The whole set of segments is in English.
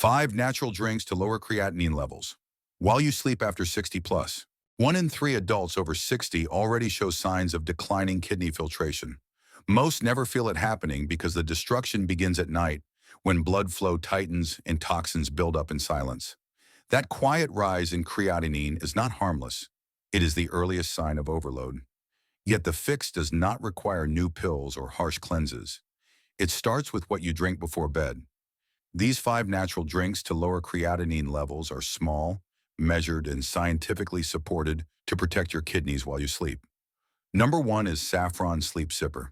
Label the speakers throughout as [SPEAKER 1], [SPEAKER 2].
[SPEAKER 1] 5 natural drinks to lower creatinine levels. While you sleep after 60 plus, 1 in 3 adults over 60 already show signs of declining kidney filtration. Most never feel it happening because the destruction begins at night when blood flow tightens and toxins build up in silence. That quiet rise in creatinine is not harmless. It is the earliest sign of overload. Yet the fix does not require new pills or harsh cleanses. It starts with what you drink before bed. These 5 natural drinks to lower creatinine levels are small, measured, and scientifically supported to protect your kidneys while you sleep. Number 1 is Saffron Sleep Sipper.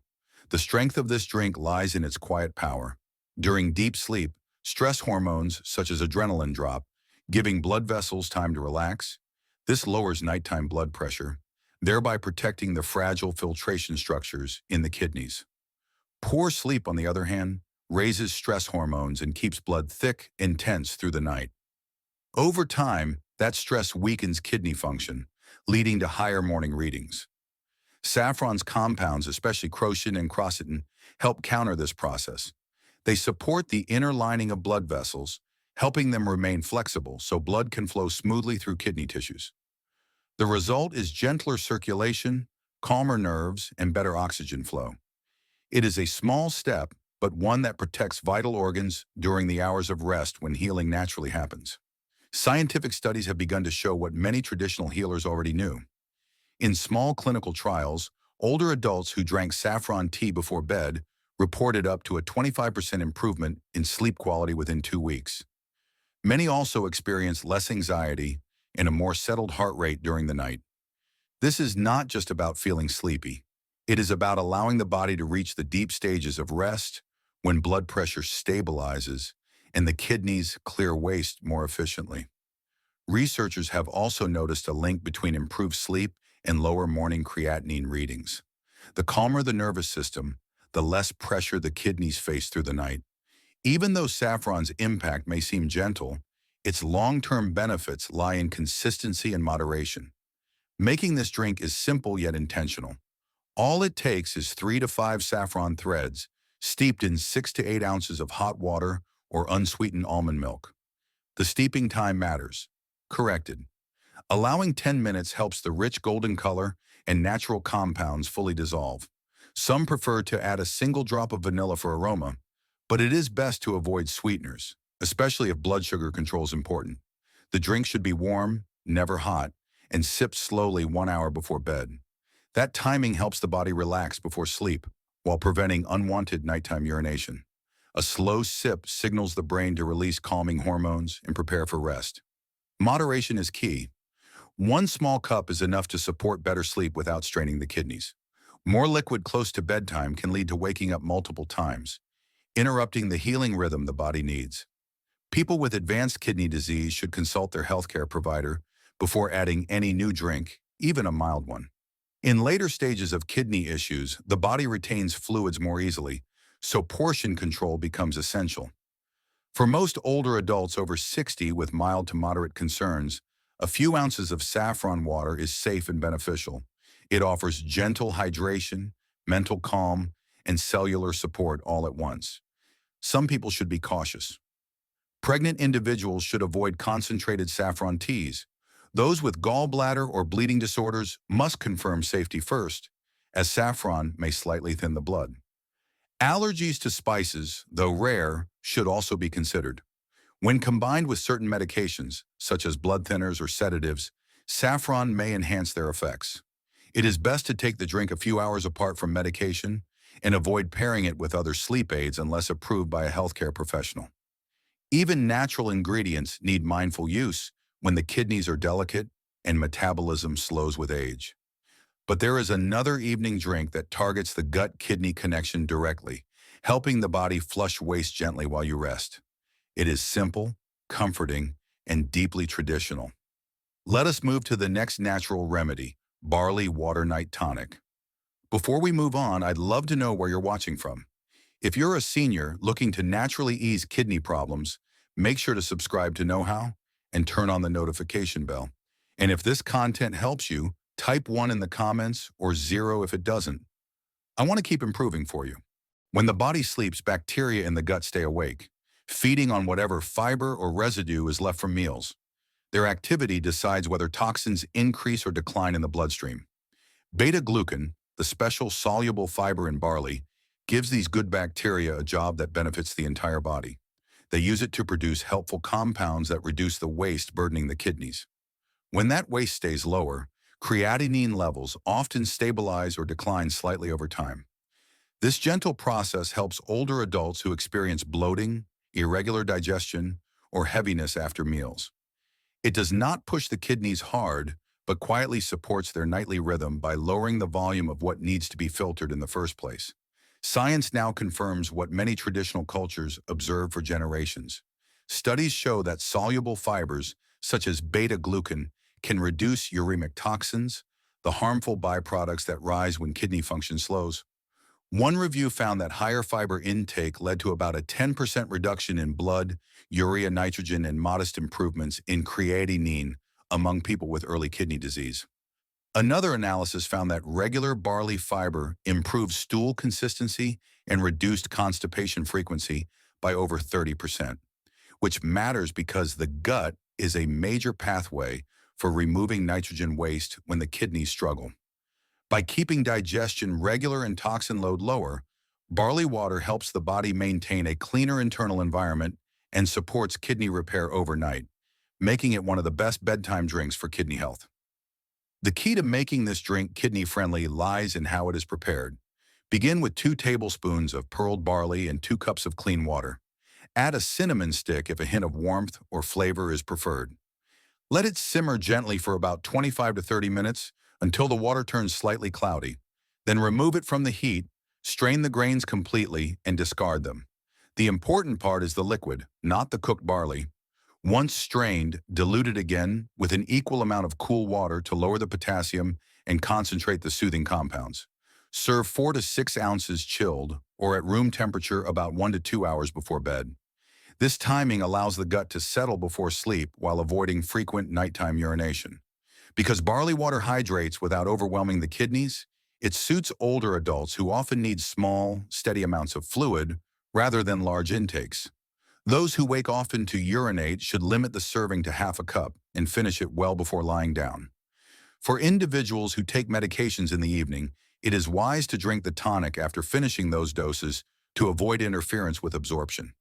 [SPEAKER 1] The strength of this drink lies in its quiet power. During deep sleep, stress hormones such as adrenaline drop, giving blood vessels time to relax. This lowers nighttime blood pressure, thereby protecting the fragile filtration structures in the kidneys. Poor sleep, on the other hand, raises stress hormones and keeps blood thick and tense through the night. Over time, that stress weakens kidney function, leading to higher morning readings. Saffron's compounds, especially crocin and quercetin, help counter this process. They support the inner lining of blood vessels, helping them remain flexible so blood can flow smoothly through kidney tissues. The result is gentler circulation, calmer nerves, and better oxygen flow. It is a small step, but one that protects vital organs during the hours of rest when healing naturally happens. Scientific studies have begun to show what many traditional healers already knew. In small clinical trials, older adults who drank saffron tea before bed reported up to a 25% improvement in sleep quality within 2 weeks. Many also experienced less anxiety and a more settled heart rate during the night. This is not just about feeling sleepy. It is about allowing the body to reach the deep stages of rest when blood pressure stabilizes and the kidneys clear waste more efficiently. Researchers have also noticed a link between improved sleep and lower morning creatinine readings. The calmer the nervous system, the less pressure the kidneys face through the night. Even though saffron's impact may seem gentle, its long-term benefits lie in consistency and moderation. Making this drink is simple yet intentional. All it takes is 3 to 5 saffron threads, steeped in 6 to 8 ounces of hot water or unsweetened almond milk. The steeping time matters. Corrected. Allowing 10 minutes helps the rich golden color and natural compounds fully dissolve. Some prefer to add a single drop of vanilla for aroma, but it is best to avoid sweeteners, especially if blood sugar control is important. The drink should be warm, never hot, and sipped slowly 1 hour before bed. That timing helps the body relax before sleep, while preventing unwanted nighttime urination. A slow sip signals the brain to release calming hormones and prepare for rest. Moderation is key. 1 small cup is enough to support better sleep without straining the kidneys. More liquid close to bedtime can lead to waking up multiple times, interrupting the healing rhythm the body needs. People with advanced kidney disease should consult their healthcare provider before adding any new drink, even a mild one. In later stages of kidney issues, the body retains fluids more easily, so portion control becomes essential. For most older adults over 60 with mild to moderate concerns, a few ounces of saffron water is safe and beneficial. It offers gentle hydration, mental calm, and cellular support all at once. Some people should be cautious. Pregnant individuals should avoid concentrated saffron teas. Those with gallbladder or bleeding disorders must confirm safety first, as saffron may slightly thin the blood. Allergies to spices, though rare, should also be considered. When combined with certain medications, such as blood thinners or sedatives, saffron may enhance their effects. It is best to take the drink a few hours apart from medication and avoid pairing it with other sleep aids unless approved by a healthcare professional. Even natural ingredients need mindful use when the kidneys are delicate and metabolism slows with age. But there is another evening drink that targets the gut-kidney connection directly, helping the body flush waste gently while you rest. It is simple, comforting, and deeply traditional. Let us move to the next natural remedy, barley water night tonic. Before we move on, I'd love to know where you're watching from. If you're a senior looking to naturally ease kidney problems, make sure to subscribe to Knowhow and turn on the notification bell. And if this content helps you, type 1 in the comments or 0 if it doesn't. I want to keep improving for you. When the body sleeps, bacteria in the gut stay awake, feeding on whatever fiber or residue is left from meals. Their activity decides whether toxins increase or decline in the bloodstream. Beta-glucan, the special soluble fiber in barley, gives these good bacteria a job that benefits the entire body. They use it to produce helpful compounds that reduce the waste burdening the kidneys. When that waste stays lower, creatinine levels often stabilize or decline slightly over time. This gentle process helps older adults who experience bloating, irregular digestion, or heaviness after meals. It does not push the kidneys hard, but quietly supports their nightly rhythm by lowering the volume of what needs to be filtered in the first place. Science now confirms what many traditional cultures observed for generations. Studies show that soluble fibers, such as beta-glucan, can reduce uremic toxins, the harmful byproducts that rise when kidney function slows. One review found that higher fiber intake led to about a 10% reduction in blood, urea, nitrogen, and modest improvements in creatinine among people with early kidney disease. Another analysis found that regular barley fiber improved stool consistency and reduced constipation frequency by over 30%, which matters because the gut is a major pathway for removing nitrogen waste when the kidneys struggle. By keeping digestion regular and toxin load lower, barley water helps the body maintain a cleaner internal environment and supports kidney repair overnight, making it one of the best bedtime drinks for kidney health. The key to making this drink kidney-friendly lies in how it is prepared. Begin with 2 tablespoons of pearled barley and 2 cups of clean water. Add a cinnamon stick if a hint of warmth or flavor is preferred. Let it simmer gently for about 25 to 30 minutes until the water turns slightly cloudy. Then remove it from the heat, strain the grains completely, and discard them. The important part is the liquid, not the cooked barley. Once strained, dilute it again with an equal amount of cool water to lower the potassium and concentrate the soothing compounds. Serve 4 to 6 ounces chilled or at room temperature about 1 to 2 hours before bed. This timing allows the gut to settle before sleep while avoiding frequent nighttime urination. Because barley water hydrates without overwhelming the kidneys, it suits older adults who often need small, steady amounts of fluid rather than large intakes. Those who wake often to urinate should limit the serving to half a cup and finish it well before lying down. For individuals who take medications in the evening, it is wise to drink the tonic after finishing those doses to avoid interference with absorption.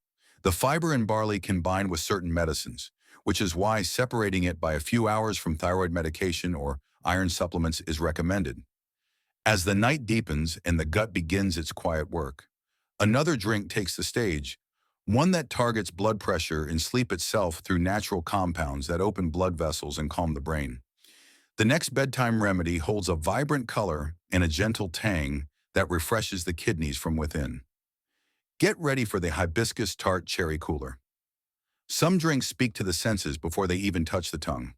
[SPEAKER 1] The fiber in barley can bind with certain medicines, which is why separating it by a few hours from thyroid medication or iron supplements is recommended. As the night deepens and the gut begins its quiet work, another drink takes the stage, one that targets blood pressure and sleep itself through natural compounds that open blood vessels and calm the brain. The next bedtime remedy holds a vibrant color and a gentle tang that refreshes the kidneys from within. Get ready for the hibiscus tart cherry cooler. Some drinks speak to the senses before they even touch the tongue.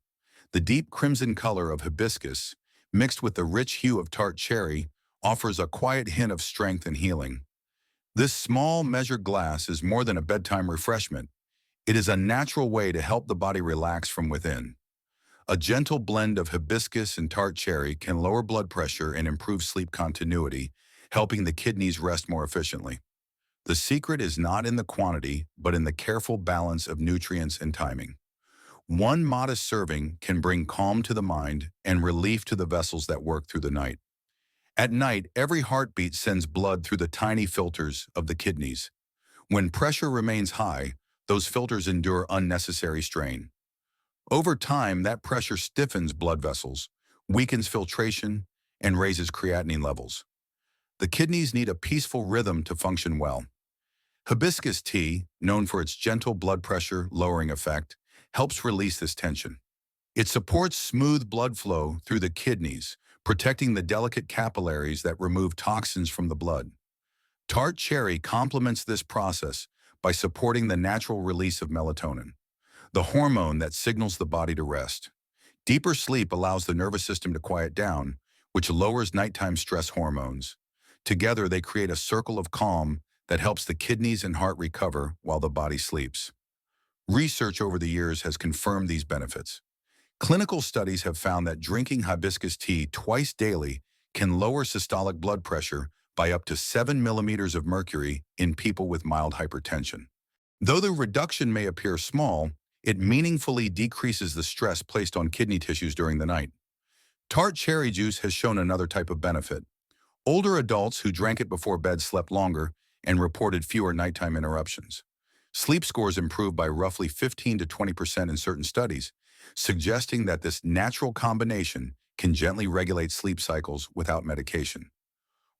[SPEAKER 1] The deep crimson color of hibiscus, mixed with the rich hue of tart cherry, offers a quiet hint of strength and healing. This small, measured glass is more than a bedtime refreshment. It is a natural way to help the body relax from within. A gentle blend of hibiscus and tart cherry can lower blood pressure and improve sleep continuity, helping the kidneys rest more efficiently. The secret is not in the quantity, but in the careful balance of nutrients and timing. One modest serving can bring calm to the mind and relief to the vessels that work through the night. At night, every heartbeat sends blood through the tiny filters of the kidneys. When pressure remains high, those filters endure unnecessary strain. Over time, that pressure stiffens blood vessels, weakens filtration, and raises creatinine levels. The kidneys need a peaceful rhythm to function well. Hibiscus tea, known for its gentle blood pressure lowering effect, helps release this tension. It supports smooth blood flow through the kidneys, protecting the delicate capillaries that remove toxins from the blood. Tart cherry complements this process by supporting the natural release of melatonin, the hormone that signals the body to rest. Deeper sleep allows the nervous system to quiet down, which lowers nighttime stress hormones. Together, they create a circle of calm that helps the kidneys and heart recover while the body sleeps. Research over the years has confirmed these benefits. Clinical studies have found that drinking hibiscus tea twice daily can lower systolic blood pressure by up to 7 millimeters of mercury in people with mild hypertension. Though the reduction may appear small, it meaningfully decreases the stress placed on kidney tissues during the night. Tart cherry juice has shown another type of benefit. Older adults who drank it before bed slept longer and reported fewer nighttime interruptions. Sleep scores improved by roughly 15 to 20% in certain studies, suggesting that this natural combination can gently regulate sleep cycles without medication.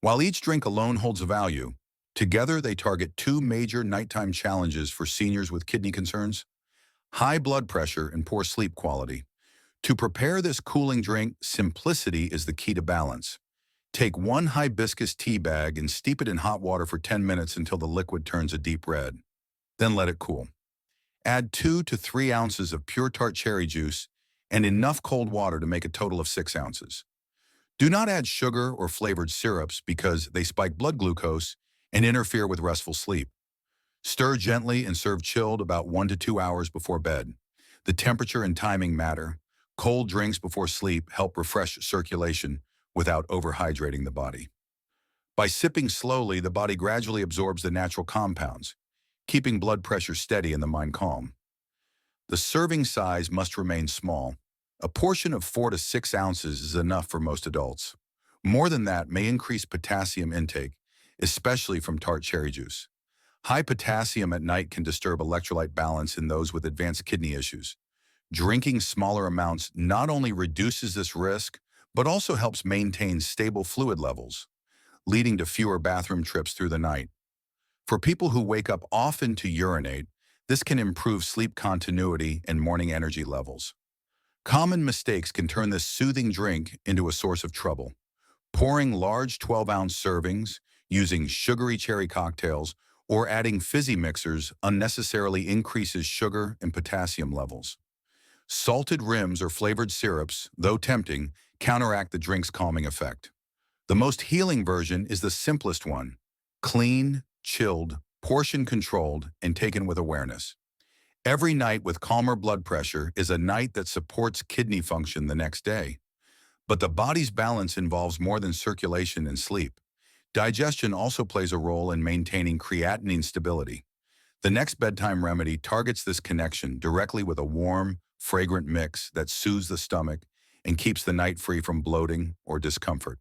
[SPEAKER 1] While each drink alone holds a value, together they target two major nighttime challenges for seniors with kidney concerns: high blood pressure and poor sleep quality. To prepare this cooling drink, simplicity is the key to balance. Take one hibiscus tea bag and steep it in hot water for 10 minutes until the liquid turns a deep red. Then let it cool. Add 2 to 3 ounces of pure tart cherry juice and enough cold water to make a total of 6 ounces. Do not add sugar or flavored syrups because they spike blood glucose and interfere with restful sleep. Stir gently and serve chilled about 1 to 2 hours before bed. The temperature and timing matter. Cold drinks before sleep help refresh circulation without overhydrating the body. By sipping slowly, the body gradually absorbs the natural compounds, keeping blood pressure steady and the mind calm. The serving size must remain small. A portion of 4 to 6 ounces is enough for most adults. More than that may increase potassium intake, especially from tart cherry juice. High potassium at night can disturb electrolyte balance in those with advanced kidney issues. Drinking smaller amounts not only reduces this risk, but also helps maintain stable fluid levels, leading to fewer bathroom trips through the night. For people who wake up often to urinate, this can improve sleep continuity and morning energy levels. Common mistakes can turn this soothing drink into a source of trouble. Pouring large 12-ounce servings, using sugary cherry cocktails, or adding fizzy mixers unnecessarily increases sugar and potassium levels. Salted rims or flavored syrups, though tempting, counteract the drink's calming effect. The most healing version is the simplest one: clean, chilled, portion-controlled, and taken with awareness. Every night with calmer blood pressure is a night that supports kidney function the next day. But the body's balance involves more than circulation and sleep. Digestion also plays a role in maintaining creatinine stability. The next bedtime remedy targets this connection directly with a warm, fragrant mix that soothes the stomach and keeps the night free from bloating or discomfort.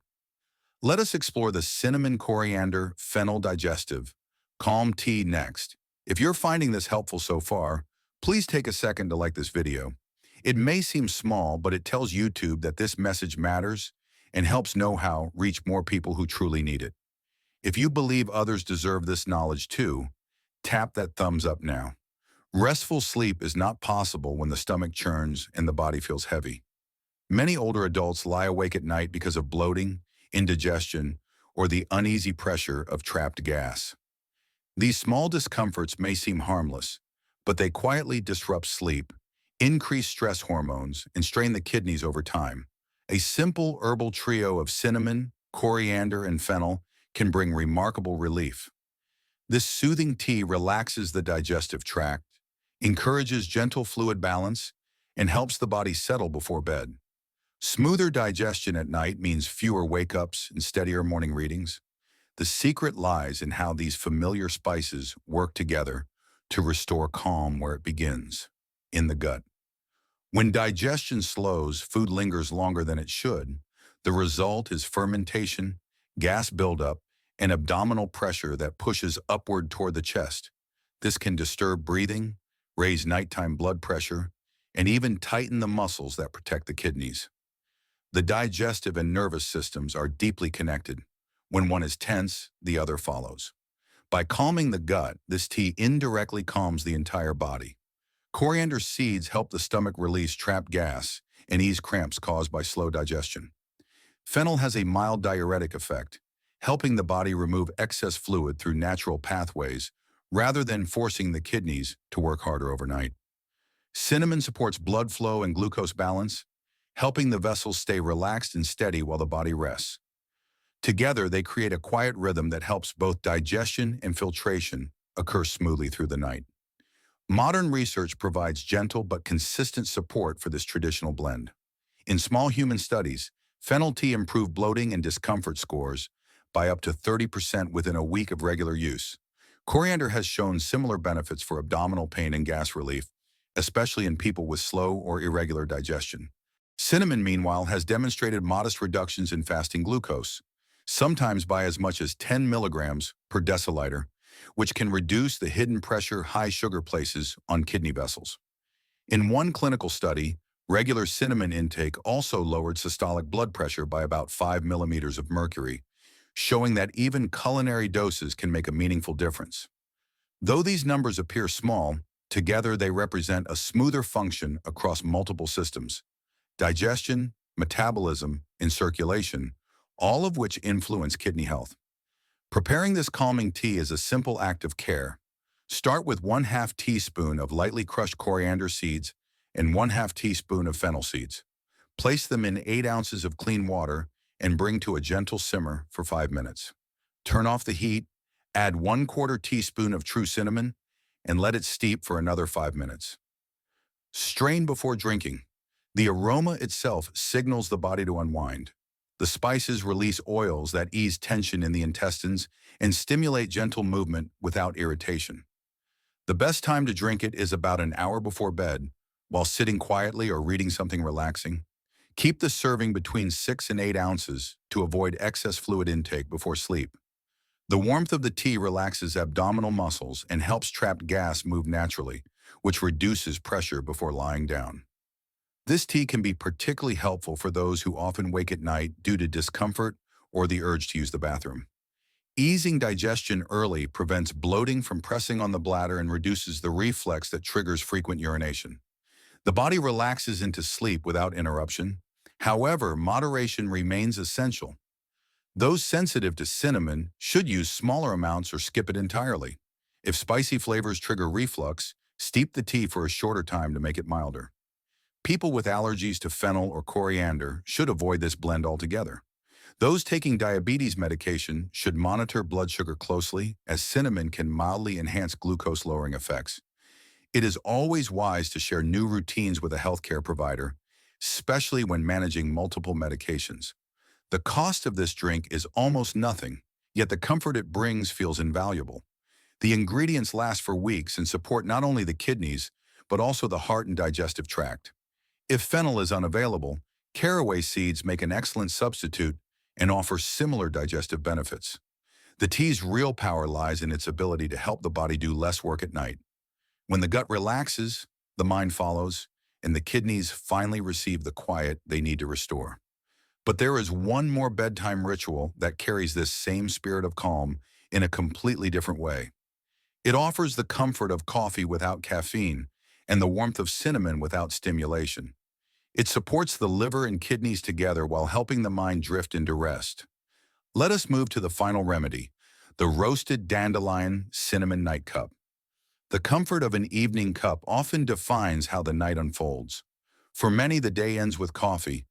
[SPEAKER 1] Let us explore the cinnamon coriander fennel digestive calm tea next. If you're finding this helpful so far, please take a second to like this video. It may seem small, but it tells YouTube that this message matters and helps Knowhow reach more people who truly need it. If you believe others deserve this knowledge too, tap that thumbs up now. Restful sleep is not possible when the stomach churns and the body feels heavy. Many older adults lie awake at night because of bloating, indigestion, or the uneasy pressure of trapped gas. These small discomforts may seem harmless, but they quietly disrupt sleep, increase stress hormones, and strain the kidneys over time. A simple herbal trio of cinnamon, coriander, and fennel can bring remarkable relief. This soothing tea relaxes the digestive tract, encourages gentle fluid balance, and helps the body settle before bed. Smoother digestion at night means fewer wake-ups and steadier morning readings. The secret lies in how these familiar spices work together to restore calm where it begins, in the gut. When digestion slows, food lingers longer than it should. The result is fermentation, gas buildup, and abdominal pressure that pushes upward toward the chest. This can disturb breathing, raise nighttime blood pressure, and even tighten the muscles that protect the kidneys. The digestive and nervous systems are deeply connected. When one is tense, the other follows. By calming the gut, this tea indirectly calms the entire body. Coriander seeds help the stomach release trapped gas and ease cramps caused by slow digestion. Fennel has a mild diuretic effect, helping the body remove excess fluid through natural pathways rather than forcing the kidneys to work harder overnight. Cinnamon supports blood flow and glucose balance, helping the vessels stay relaxed and steady while the body rests. Together, they create a quiet rhythm that helps both digestion and filtration occur smoothly through the night. Modern research provides gentle but consistent support for this traditional blend. In small human studies, fennel tea improved bloating and discomfort scores by up to 30% within a week of regular use. Coriander has shown similar benefits for abdominal pain and gas relief, especially in people with slow or irregular digestion. Cinnamon, meanwhile, has demonstrated modest reductions in fasting glucose, sometimes by as much as 10 milligrams per deciliter, which can reduce the hidden pressure high sugar places on kidney vessels. In one clinical study, regular cinnamon intake also lowered systolic blood pressure by about 5 millimeters of mercury, showing that even culinary doses can make a meaningful difference. Though these numbers appear small, together they represent a smoother function across multiple systems: digestion, metabolism, and circulation, all of which influence kidney health. Preparing this calming tea is a simple act of care. Start with 1/2 teaspoon of lightly crushed coriander seeds and 1/2 teaspoon of fennel seeds. Place them in 8 ounces of clean water and bring to a gentle simmer for 5 minutes. Turn off the heat, add 1/4 teaspoon of true cinnamon, and let it steep for another 5 minutes. Strain before drinking. The aroma itself signals the body to unwind. The spices release oils that ease tension in the intestines and stimulate gentle movement without irritation. The best time to drink it is about an hour before bed, while sitting quietly or reading something relaxing. Keep the serving between 6 and 8 ounces to avoid excess fluid intake before sleep. The warmth of the tea relaxes abdominal muscles and helps trapped gas move naturally, which reduces pressure before lying down. This tea can be particularly helpful for those who often wake at night due to discomfort or the urge to use the bathroom. Easing digestion early prevents bloating from pressing on the bladder and reduces the reflex that triggers frequent urination. The body relaxes into sleep without interruption. However, moderation remains essential. Those sensitive to cinnamon should use smaller amounts or skip it entirely. If spicy flavors trigger reflux, steep the tea for a shorter time to make it milder. People with allergies to fennel or coriander should avoid this blend altogether. Those taking diabetes medication should monitor blood sugar closely, as cinnamon can mildly enhance glucose-lowering effects. It is always wise to share new routines with a healthcare provider, especially when managing multiple medications. The cost of this drink is almost nothing, yet the comfort it brings feels invaluable. The ingredients last for weeks and support not only the kidneys, but also the heart and digestive tract. If fennel is unavailable, caraway seeds make an excellent substitute and offer similar digestive benefits. The tea's real power lies in its ability to help the body do less work at night. When the gut relaxes, the mind follows, and the kidneys finally receive the quiet they need to restore. But there is one more bedtime ritual that carries this same spirit of calm in a completely different way. It offers the comfort of coffee without caffeine and the warmth of cinnamon without stimulation. It supports the liver and kidneys together while helping the mind drift into rest. Let us move to the final remedy, the roasted dandelion cinnamon night cup. The comfort of an evening cup often defines how the night unfolds. For many, the day ends with coffee,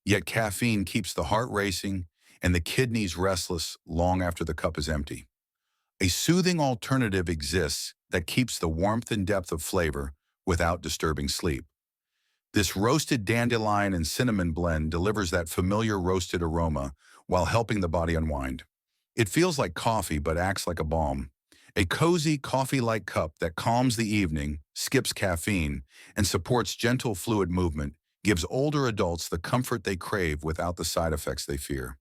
[SPEAKER 1] yet caffeine keeps the heart racing and the kidneys restless long after the cup is empty. A soothing alternative exists that keeps the warmth and depth of flavor without disturbing sleep. This roasted dandelion and cinnamon blend delivers that familiar roasted aroma while helping the body unwind. It feels like coffee but acts like a balm. A cozy, coffee-like cup that calms the evening, skips caffeine, and supports gentle fluid movement gives older adults the comfort they crave without the side effects they fear.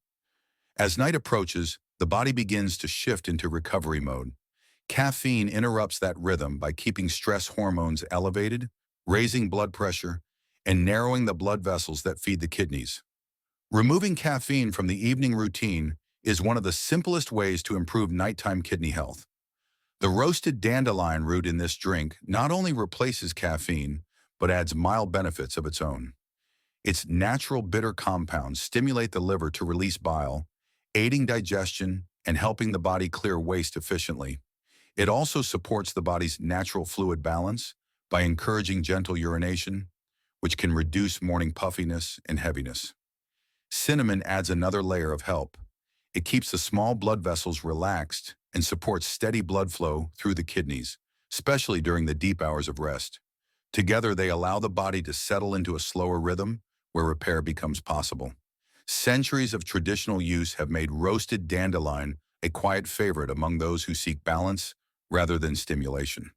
[SPEAKER 1] As night approaches, the body begins to shift into recovery mode. Caffeine interrupts that rhythm by keeping stress hormones elevated, raising blood pressure, and narrowing the blood vessels that feed the kidneys. Removing caffeine from the evening routine is one of the simplest ways to improve nighttime kidney health. The roasted dandelion root in this drink not only replaces caffeine, but adds mild benefits of its own. Its natural bitter compounds stimulate the liver to release bile, aiding digestion and helping the body clear waste efficiently. It also supports the body's natural fluid balance by encouraging gentle urination, which can reduce morning puffiness and heaviness. Cinnamon adds another layer of help. It keeps the small blood vessels relaxed and supports steady blood flow through the kidneys, especially during the deep hours of rest. Together, they allow the body to settle into a slower rhythm where repair becomes possible. Centuries of traditional use have made roasted dandelion a quiet favorite among those who seek balance, rather than stimulation.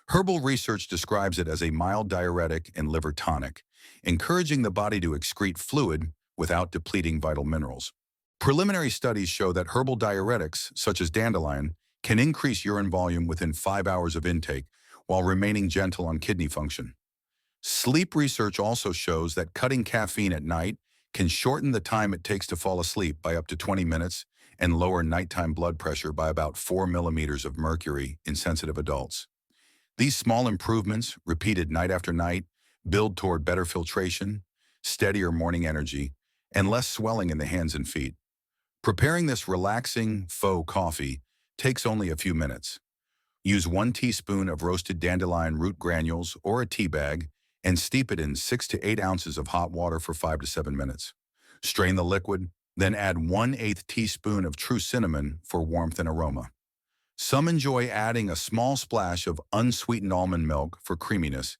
[SPEAKER 1] Herbal research describes it as a mild diuretic and liver tonic, encouraging the body to excrete fluid without depleting vital minerals. Preliminary studies show that herbal diuretics, such as dandelion, can increase urine volume within 5 hours of intake while remaining gentle on kidney function. Sleep research also shows that cutting caffeine at night can shorten the time it takes to fall asleep by up to 20 minutes and lower nighttime blood pressure by about 4 millimeters of mercury in sensitive adults. These small improvements, repeated night after night, build toward better filtration, steadier morning energy, and less swelling in the hands and feet. Preparing this relaxing faux coffee takes only a few minutes. Use 1 teaspoon of roasted dandelion root granules or a tea bag and steep it in 6 to 8 ounces of hot water for 5 to 7 minutes. Strain the liquid, then add 1/8 teaspoon of true cinnamon for warmth and aroma. Some enjoy adding a small splash of unsweetened almond milk for creaminess,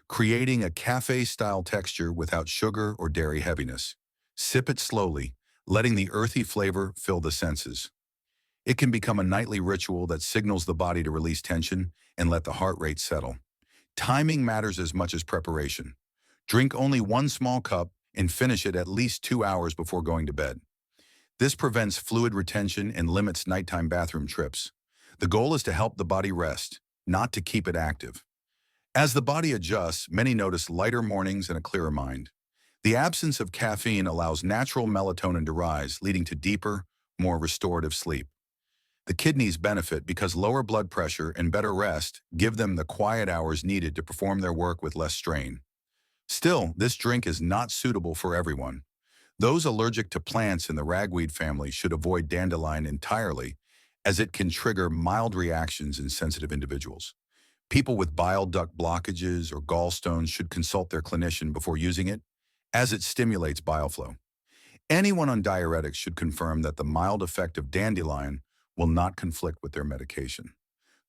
[SPEAKER 1] creating a cafe-style texture without sugar or dairy heaviness. Sip it slowly, letting the earthy flavor fill the senses. It can become a nightly ritual that signals the body to release tension and let the heart rate settle. Timing matters as much as preparation. Drink only 1 small cup and finish it at least 2 hours before going to bed. This prevents fluid retention and limits nighttime bathroom trips. The goal is to help the body rest, not to keep it active. As the body adjusts, many notice lighter mornings and a clearer mind. The absence of caffeine allows natural melatonin to rise, leading to deeper, more restorative sleep. The kidneys benefit because lower blood pressure and better rest give them the quiet hours needed to perform their work with less strain. Still, this drink is not suitable for everyone. Those allergic to plants in the ragweed family should avoid dandelion entirely, as it can trigger mild reactions in sensitive individuals. People with bile duct blockages or gallstones should consult their clinician before using it, as it stimulates bile flow. Anyone on diuretics should confirm that the mild effect of dandelion will not conflict with their medication.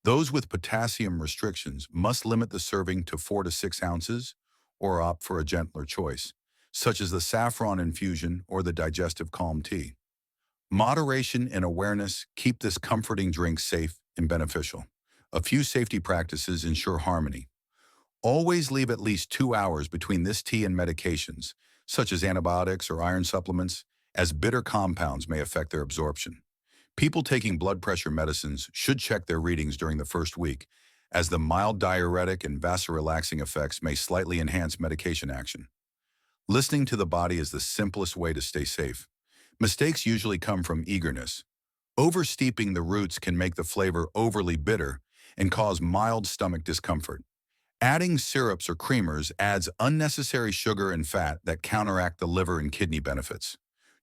[SPEAKER 1] Those with potassium restrictions must limit the serving to 4 to 6 ounces or opt for a gentler choice, such as the saffron infusion or the digestive calm tea. Moderation and awareness keep this comforting drink safe and beneficial. A few safety practices ensure harmony. Always leave at least 2 hours between this tea and medications, such as antibiotics or iron supplements, as bitter compounds may affect their absorption. People taking blood pressure medicines should check their readings during the first week, as the mild diuretic and vasorelaxing effects may slightly enhance medication action. Listening to the body is the simplest way to stay safe. Mistakes usually come from eagerness. Oversteeping the roots can make the flavor overly bitter and cause mild stomach discomfort. Adding syrups or creamers adds unnecessary sugar and fat that counteract the liver and kidney benefits.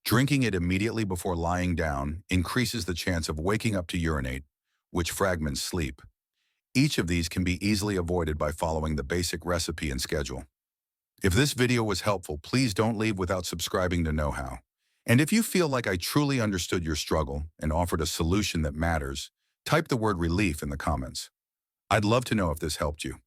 [SPEAKER 1] Drinking it immediately before lying down increases the chance of waking up to urinate, which fragments sleep. Each of these can be easily avoided by following the basic recipe and schedule. If this video was helpful, please don't leave without subscribing to Knowhow. And if you feel like I truly understood your struggle and offered a solution that matters, type the word relief in the comments. I'd love to know if this helped you.